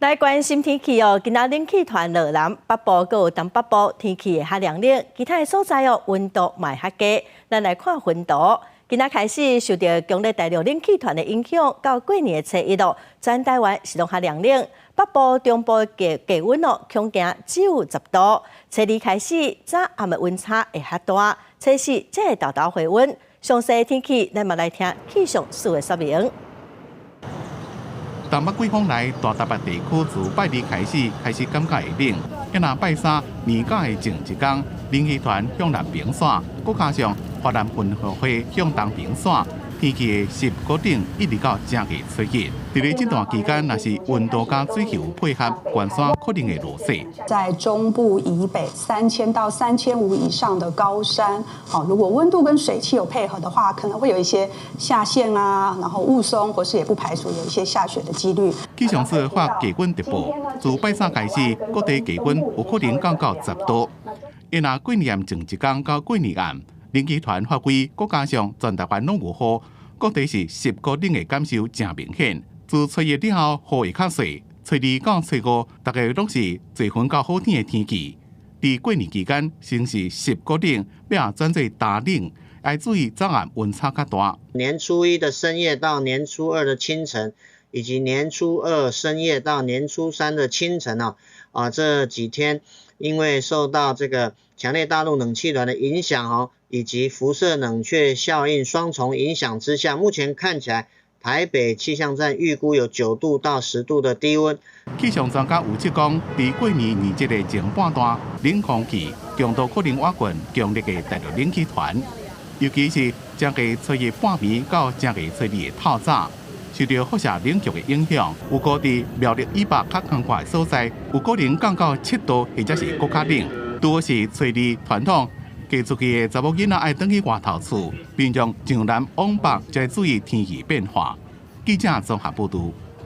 来关心天气哦，今仔冷气团落南北部，阁有东北部天气会较凉冷，其他的所在哦温度嘛较低。咱来看温度，今仔开始受到强烈大陆冷气团的影响，到过年的初一哦，全台湾是拢较凉冷。北部、中部的低温哦，恐惊只有10度。初二开始，早暗的温差会较大，初四才会豆豆回温。详细天气，咱嘛来听气象署的说明。东北季风来，大台北地区自拜二开始感觉会冷，一若拜三年假的前一天，冷气团向南平散，再加上华南云和会向东平散，天气的湿固定一直到正月初一。在这段期间，若是温度加水气有配合，关山可能会落雪。在中部以北3000到3500以上的高山，如果温度跟水汽有配合的话，可能会有一些下陷啊，然后雾凇，或是也不排除有一些下雪的几率。气象署发低温特报，自拜三开始，各地低温有可能降到10度。因若过年前一天到过年暗，冷气团发挥，再加上全台湾拢有雨，各地是湿固冷的感受真明显。自初一之后，雨会较细。初二到初五，大家拢是侪云到好天的天气。伫过年期间，先是湿固冷，要转做大冷，要注意早晚温差较大。年初一的深夜到年初二的清晨，以及年初二深夜到年初三的清晨这几天因为受到这个强烈大陆冷气团的影响以及辐射冷却效应双重影响之下，目前看起来台北气象站预估有9度到10度的低温。气象专家有指讲，伫过年年节的前半段，冷空气强度可能越近强烈的大陆冷气团，尤其是正月初一半暝到正月初二的透早，受到辐射冷却的影响，有估伫苗栗以北较空旷的所在，有可能降到7度或者是更较冷。拄好是初二传统。嫁出去的查某囡仔爱转去外头厝，平常上南往北，才注意天气变化。记者综合报道。